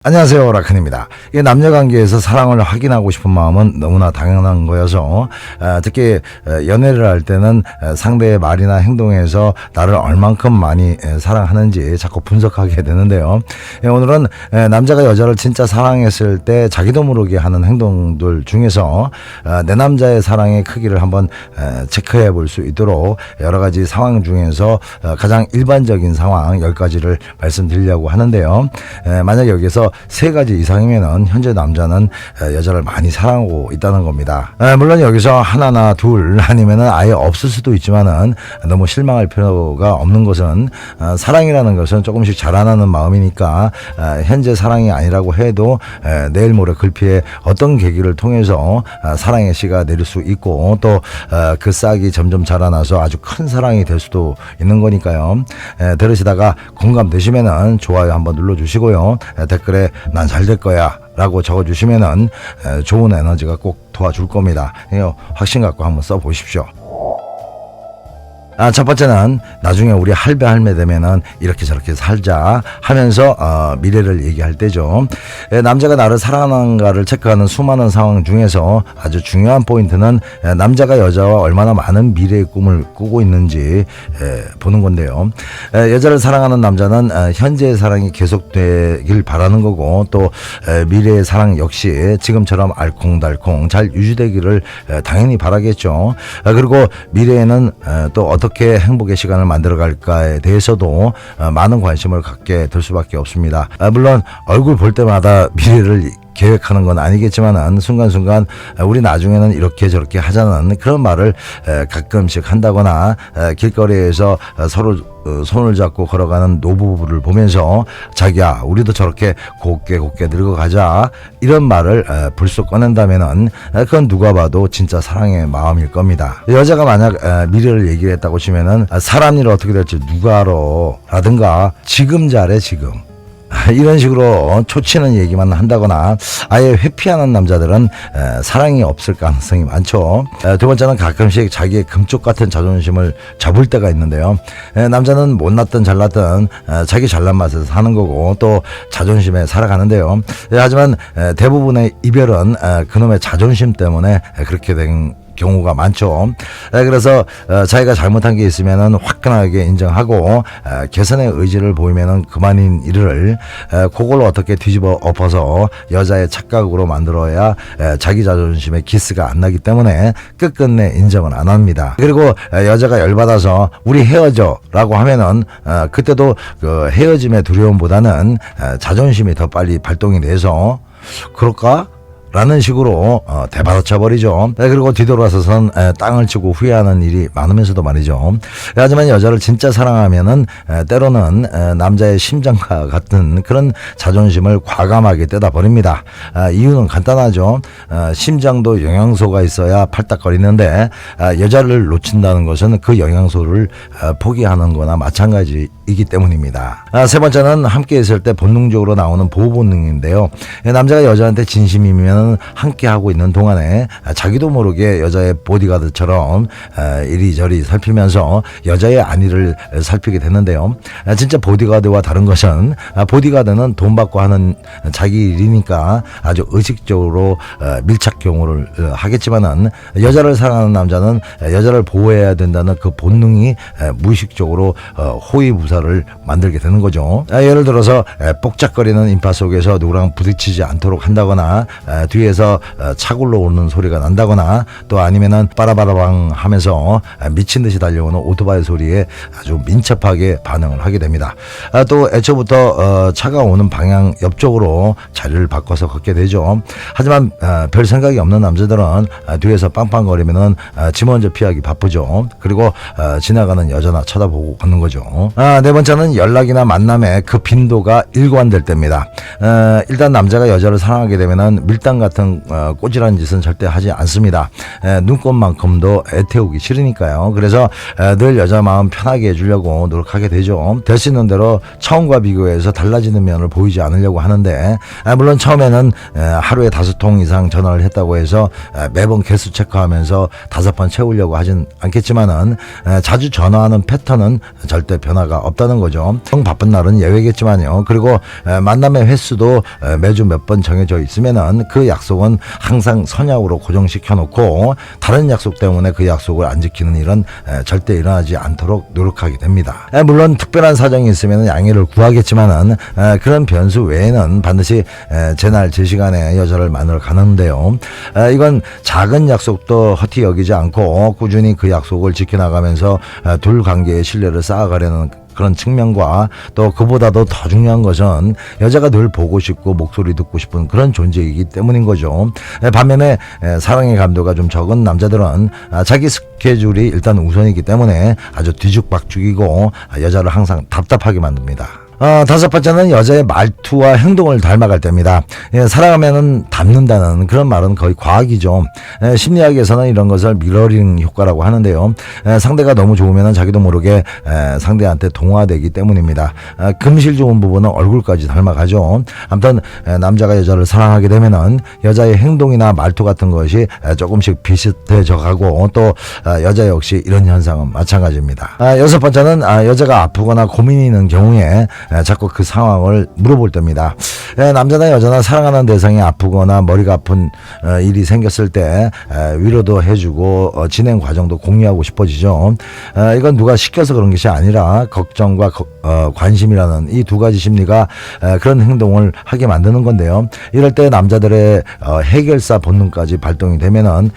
안녕하세요, 라큰입니다. 남녀 관계에서 사랑을 확인하고 싶은 마음은 너무나 당연한 거여서 특히 연애를 할 때는 상대의 말이나 행동에서 나를 얼만큼 많이 사랑하는지 자꾸 분석하게 되는데요. 오늘은 남자가 여자를 진짜 사랑했을 때 자기도 모르게 하는 행동들 중에서 내 남자의 사랑의 크기를 한번 체크해 볼 수 있도록 여러 가지 상황 중에서 가장 일반적인 상황 10가지를 말씀드리려고 하는데요. 만약 여기서 3가지 이상이면은 현재 남자는 여자를 많이 사랑하고 있다는 겁니다. 물론 여기서 하나나 둘 아니면은 아예 없을 수도 있지만은 너무 실망할 필요가 없는 것은 사랑이라는 것은 조금씩 자라나는 마음이니까 현재 사랑이 아니라고 해도 내일 모레 글피에 어떤 계기를 통해서 사랑의 씨가 내릴 수 있고 또 그 싹이 점점 자라나서 아주 큰 사랑이 될 수도 있는 거니까요. 들으시다가 공감되시면은 좋아요 한번 눌러주시고요. 댓글에 난 잘 될 거야 라고 적어주시면은 좋은 에너지가 꼭 도와줄 겁니다. 확신 갖고 한번 써보십시오. 첫 번째는 나중에 우리 할배 할매 되면은 이렇게 저렇게 살자 하면서 미래를 얘기할 때죠. 남자가 나를 사랑하는가를 체크하는 수많은 상황 중에서 아주 중요한 포인트는 남자가 여자와 얼마나 많은 미래의 꿈을 꾸고 있는지 보는 건데요. 여자를 사랑하는 남자는 현재의 사랑이 계속되길 바라는 거고 또 미래의 사랑 역시 지금처럼 알콩달콩 잘 유지되기를 당연히 바라겠죠. 그리고 미래에는 또 어떻게 행복의 시간을 만들어갈까에 대해서도 많은 관심을 갖게 될 수밖에 없습니다. 물론 얼굴 볼 때마다 미래를 계획하는 건 아니겠지만 순간순간 우리 나중에는 이렇게 저렇게 하자는 그런 말을 가끔씩 한다거나 길거리에서 서로 손을 잡고 걸어가는 노부부를 보면서 자기야 우리도 저렇게 곱게 늙어가자 이런 말을 불쑥 꺼낸다면은 그건 누가 봐도 진짜 사랑의 마음일 겁니다. 여자가 만약 미래를 얘기를 했다고 치면은 사람 일 어떻게 될지 누가 알아 라든가 지금 잘해 지금 이런 식으로 초치는 얘기만 한다거나 아예 회피하는 남자들은 사랑이 없을 가능성이 많죠. 두 번째는 가끔씩 자기의 금쪽 같은 자존심을 접을 때가 있는데요. 남자는 못났든 잘났든 자기 잘난 맛에서 사는 거고 또 자존심에 살아가는데요. 하지만 대부분의 이별은 그놈의 자존심 때문에 그렇게 된 경우가 많죠. 그래서 자기가 잘못한 게 있으면은 화끈하게 인정하고 개선의 의지를 보이면은 그만인 일을 그걸 어떻게 뒤집어 엎어서 여자의 착각으로 만들어야 자기 자존심에 기스가 안 나기 때문에 끝끝내 인정을 안 합니다. 그리고 여자가 열받아서 우리 헤어져 라고 하면은 그때도 그 헤어짐의 두려움보다는 자존심이 더 빨리 발동이 돼서 그럴까? 라는 식으로 대받아쳐 버리죠. 그리고 뒤돌아서선 땅을 치고 후회하는 일이 많으면서도 말이죠. 하지만 여자를 진짜 사랑하면은 때로는 남자의 심장과 같은 그런 자존심을 과감하게 떼다 버립니다. 이유는 간단하죠. 심장도 영양소가 있어야 팔딱거리는데 여자를 놓친다는 것은 그 영양소를 포기하는 거나 마찬가지이기 때문입니다. 세 번째는 함께 있을 때 본능적으로 나오는 보호 본능인데요. 남자가 여자한테 진심이면 함께 하고 있는 동안에 자기도 모르게 여자의 보디가드처럼 이리저리 살피면서 여자의 안위를 살피게 되는데요. 진짜 보디가드와 다른 것은 보디가드는 돈 받고 하는 자기 일이니까 아주 의식적으로 밀착 경호를 하겠지만은 여자를 사랑하는 남자는 여자를 보호해야 된다는 그 본능이 무의식적으로 호위무사를 만들게 되는 거죠. 예를 들어서 뽁짝거리는 인파 속에서 누구랑 부딪히지 않도록 한다거나 뒤에서 차 굴러오는 소리가 난다거나 또 아니면은 빠라바라방 하면서 미친 듯이 달려오는 오토바이 소리에 아주 민첩하게 반응을 하게 됩니다. 또 애초부터 차가 오는 방향 옆쪽으로 자리를 바꿔서 걷게 되죠. 하지만 별 생각이 없는 남자들은 뒤에서 빵빵거리면은 지 먼저 피하기 바쁘죠. 그리고 지나가는 여자나 쳐다보고 걷는 거죠. 네 번째는 연락이나 만남의 그 빈도가 일관될 때입니다. 일단 남자가 여자를 사랑하게 되면은 밀당 같은 꼬질한 짓은 절대 하지 않습니다. 눈꽃만큼도 애태우기 싫으니까요. 그래서 늘 여자 마음 편하게 해주려고 노력하게 되죠. 될 수 있는 대로 처음과 비교해서 달라지는 면을 보이지 않으려고 하는데 물론 처음에는 하루에 5통 이상 전화를 했다고 해서 매번 개수 체크하면서 5번 채우려고 하진 않겠지만은 자주 전화하는 패턴은 절대 변화가 없다. 없다는 거죠. 바쁜 날은 예외겠지만요. 그리고 만남의 횟수도 매주 몇 번 정해져 있으면은 그 약속은 항상 선약으로 고정시켜 놓고 다른 약속 때문에 그 약속을 안 지키는 일은 절대 일어나지 않도록 노력하게 됩니다. 물론 특별한 사정이 있으면 양해를 구하겠지만은 그런 변수 외에는 반드시 제날 제 시간에 여자를 만나러 가는데요. 이건 작은 약속도 허티 여기지 않고 꾸준히 그 약속을 지켜나가면서 둘 관계의 신뢰를 쌓아가려는 그런 측면과 또 그보다도 더 중요한 것은 여자가 늘 보고 싶고 목소리 듣고 싶은 그런 존재이기 때문인 거죠. 반면에 사랑의 감도가 좀 적은 남자들은 자기 스케줄이 일단 우선이기 때문에 아주 뒤죽박죽이고 여자를 항상 답답하게 만듭니다. 다섯 번째는 여자의 말투와 행동을 닮아갈 때입니다. 사랑하면은 닮는다는 그런 말은 거의 과학이죠. 심리학에서는 이런 것을 미러링 효과라고 하는데요. 상대가 너무 좋으면은 자기도 모르게 상대한테 동화되기 때문입니다. 금실 좋은 부분은 얼굴까지 닮아가죠. 아무튼 남자가 여자를 사랑하게 되면은 여자의 행동이나 말투 같은 것이 조금씩 비슷해져 가고 또 여자 역시 이런 현상은 마찬가지입니다. 여섯 번째는 여자가 아프거나 고민이 있는 경우에 자꾸 그 상황을 물어볼 때입니다. 남자나 여자나 사랑하는 대상이 아프거나 머리가 아픈 일이 생겼을 때 위로도 해주고 진행 과정도 공유하고 싶어지죠. 이건 누가 시켜서 그런 것이 아니라 걱정과 관심이라는 이 두 가지 심리가 그런 행동을 하게 만드는 건데요. 이럴 때 남자들의 해결사 본능까지 발동이 되면은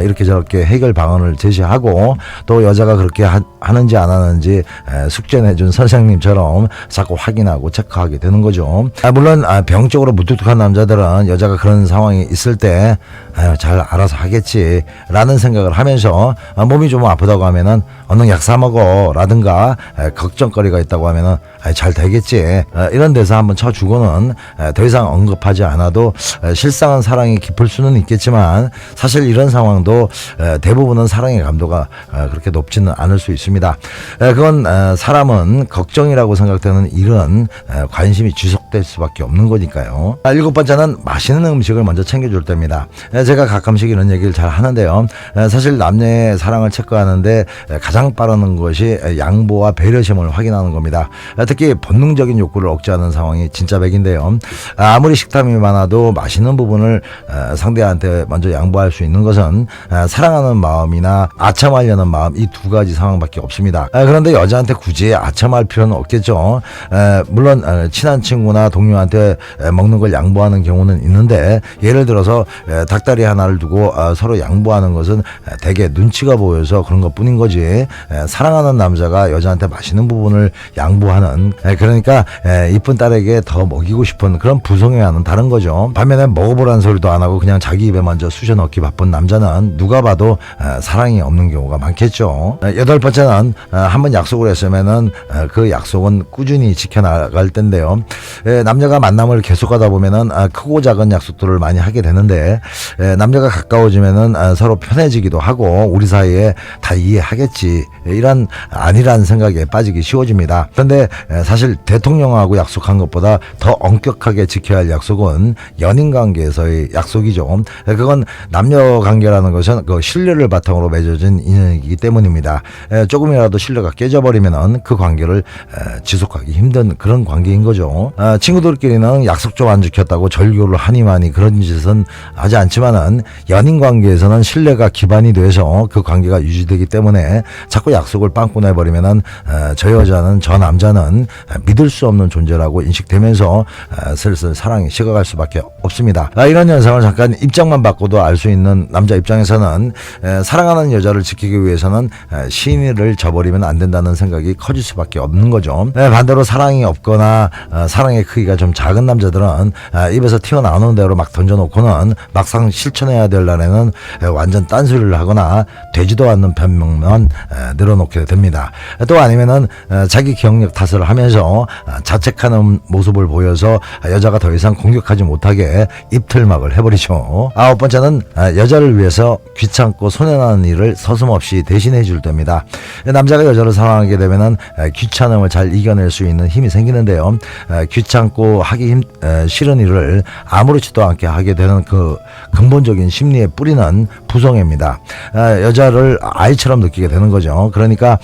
이렇게 저렇게 해결 방안을 제시하고 또 여자가 그렇게 하는지 안 하는지 숙제내준 선생님처럼 자꾸 확인하고 체크하게 되는 거죠. 물론 병적으로 무뚝뚝한 남자들은 여자가 그런 상황이 있을 때 잘 알아서 하겠지 라는 생각을 하면서 몸이 좀 아프다고 하면은 얼른 약 사 먹어 라든가 걱정거리가 있다고 하면은 잘 되겠지 이런 데서 한번 쳐주고는 더 이상 언급하지 않아도 실상은 사랑이 깊을 수는 있겠지만 사실 이런 상황도 대부분은 사랑의 감도가 그렇게 높지는 않을 수 있습니다. 그건 사람은 걱정이라고 생각되는 일은 관심이 지속될 수밖에 없는 거니까요. 일곱 번째는 맛있는 음식을 먼저 챙겨줄 때입니다. 제가 가끔씩 이런 얘기를 잘 하는데요. 사실 남녀의 사랑을 체크하는데 가장 빠르는 것이 양보와 배려심을 확인하는 겁니다. 특히 본능적인 욕구를 억제하는 상황이 진짜 백인데요. 아무리 식탐이 많아도 맛있는 부분을 상대한테 먼저 양보할 수 있는 것은 사랑하는 마음이나 아첨하려는 마음 이 두 가지 상황밖에 없습니다. 그런데 여자한테 굳이 아첨할 필요는 없겠죠. 물론 친한 친구나 동료한테 먹는 걸 양보하는 경우는 있는데 예를 들어서 닭다리 하나를 두고 서로 양보하는 것은 되게 눈치가 보여서 그런 것뿐인 거지. 사랑하는 남자가 여자한테 맛있는 부분을 양보하는 그러니까 이쁜 딸에게 더 먹이고 싶은 그런 부성애와는 다른 거죠. 반면에 먹어보라는 소리도 안 하고 그냥 자기 입에 먼저 쑤셔 넣기 바쁜 남자는 누가 봐도 사랑이 없는 경우가 많겠죠. 여덟 번째는 한번 약속을 했으면은 그 약속은 꾸준히 지켜나갈 텐데요. 남녀가 만남을 계속하다 보면은 크고 작은 약속들을 많이 하게 되는데 남녀가 가까워지면은 서로 편해지기도 하고 우리 사이에 다 이해하겠지 이런 아니란 생각에 빠지기 쉬워집니다. 그런데 사실 대통령하고 약속한 것보다 더 엄격하게 지켜야 할 약속은 연인 관계에서의 약속이죠. 그건 남녀 관계라는 것은 그 신뢰를 바탕으로 맺어진 인연이기 때문입니다. 조금이라도 신뢰가 깨져버리면은 그 관계를 지속하기 힘든 그런 관계인 거죠. 친구들끼리는 약속 좀 안 지켰다고 절교를 하니마니 그런 짓은 하지 않지만은 연인 관계에서는 신뢰가 기반이 돼서 그 관계가 유지되기 때문에 자꾸 약속을 빵꾸 내버리면은 저 여자는 저 남자는 믿을 수 없는 존재라고 인식되면서 슬슬 사랑이 식어갈 수밖에 없습니다. 이런 현상을 잠깐 입장만 바꿔도 알 수 있는 남자 입장에서는 사랑하는 여자를 지키기 위해서는 신의를 저버리면 안 된다는 생각이 커질 수밖에 없는 거죠. 반대로 사랑이 없거나 사랑의 크기가 좀 작은 남자들은 입에서 튀어나오는 대로 막 던져놓고는 막상 실천해야 될 날에는 완전 딴소리를 하거나 되지도 않는 변명만 늘어놓게 됩니다. 또 아니면은 자기 기억력 탓을 하면서 자책하는 모습을 보여서 여자가 더 이상 공격하지 못하게 입틀막을 해버리죠. 아홉 번째는 여자를 위해서 귀찮고 손해나는 일을 서슴없이 대신해 줄 때입니다. 남자가 여자를 사랑하게 되면은 귀찮음을 잘 이겨낼 수 있는 힘이 생기는데요. 귀찮고 하기 싫은 일을 아무렇지도 않게 하게 되는 그 근본적인 심리의 뿌리는 부성애입니다. 여자를 아이처럼 느끼게 되는 거죠. 거죠. 그러니까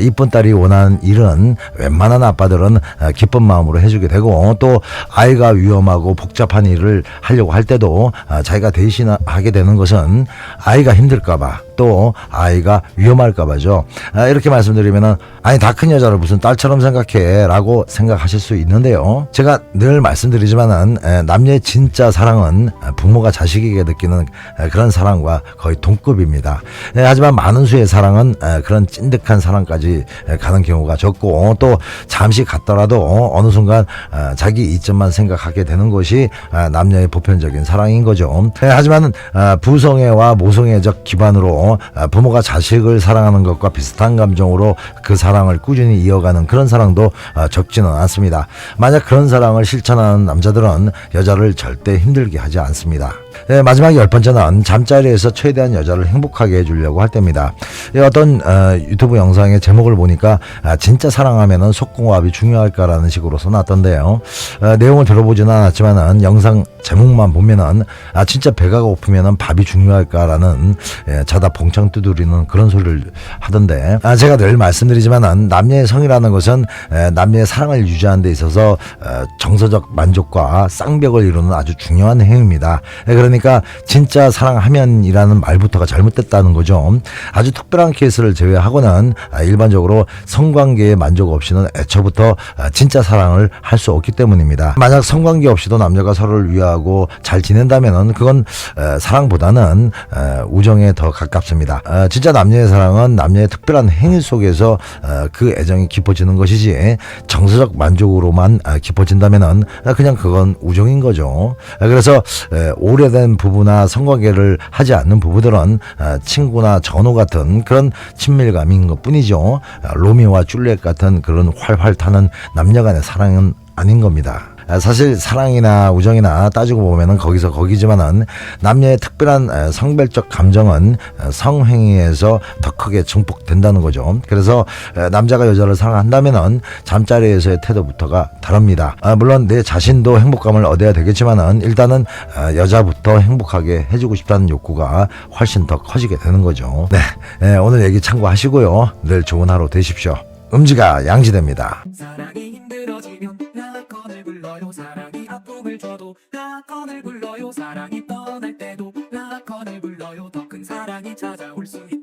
이쁜 딸이 원하는 일은 웬만한 아빠들은 기쁜 마음으로 해주게 되고, 또 아이가 위험하고 복잡한 일을 하려고 할 때도 자기가 대신하게 되는 것은 아이가 힘들까봐, 또 아이가 위험할까봐죠. 이렇게 말씀드리면은 아니 다 큰 여자를 무슨 딸처럼 생각해 라고 생각하실 수 있는데요, 제가 늘 말씀드리지만은 남녀의 진짜 사랑은 부모가 자식에게 느끼는 그런 사랑과 거의 동급입니다. 하지만 많은 수의 사랑은 그런 찐득한 사랑까지 가는 경우가 적고, 또 잠시 갔더라도 어느 순간 자기 이점만 생각하게 되는 것이 남녀의 보편적인 사랑인 거죠. 하지만 부성애와 모성애적 기반으로 부모가 자식을 사랑하는 것과 비슷한 감정으로 그 사랑을 꾸준히 이어가는 그런 사랑도 적지는 않습니다. 만약 그런 사랑을 실천하는 남자들은 여자를 절대 힘들게 하지 않습니다. 마지막 10번째는 잠자리에서 최대한 여자를 행복하게 해주려고 할 때입니다. 어떤 유튜브 영상의 제목을 보니까 진짜 사랑하면은 속궁합이 중요할까라는 식으로 써놨던데요. 내용을 들어보지는 않았지만은 영상 제목만 보면은 진짜 배가 고프면은 밥이 중요할까라는 자다 봉창 두드리는 그런 소리를 하던데, 제가 늘 말씀드리지만은 남녀의 성이라는 것은 남녀의 사랑을 유지하는 데 있어서 정서적 만족과 쌍벽을 이루는 아주 중요한 행위입니다. 그러니까 진짜 사랑하면이라는 말부터가 잘못됐다는 거죠. 아주 특별한 케이스를 제외하고는 일반적으로 성관계에 만족 없이는 애초부터 진짜 사랑을 할 수 없기 때문입니다. 만약 성관계 없이도 남녀가 서로를 위하고 잘 지낸다면은 그건 사랑보다는 우정에 더 가깝습니다. 진짜 남녀의 사랑은 남녀의 특별한 행위 속에서 그 애정이 깊어지는 것이지, 정서적 만족으로만 깊어진다면은 그냥 그건 우정인 거죠. 그래서 오래된 부부나 성관계를 하지 않는 부부들은 친구나 전우 같은 그런 친밀감인 것 뿐이죠. 로미오와 줄리엣 같은 그런 활활 타는 남녀 간의 사랑은 아닌 겁니다. 사실 사랑이나 우정이나 따지고 보면은 거기서 거기지만은 남녀의 특별한 성별적 감정은 성행위에서 더 크게 증폭된다는 거죠. 그래서 남자가 여자를 사랑한다면은 잠자리에서의 태도부터가 다릅니다. 물론 내 자신도 행복감을 얻어야 되겠지만은 일단은 여자부터 행복하게 해주고 싶다는 욕구가 훨씬 더 커지게 되는 거죠. 네, 오늘 얘기 참고하시고요. 늘 좋은 하루 되십시오. 음지가 양지됩니다. 사랑이 힘들어지면 라건을 불러요. 사랑이 아픔을 줘도 라건을 불러요. 사랑이 떠날 때도 라건을 불러요. 더 큰 사랑이 찾아올 수 있다.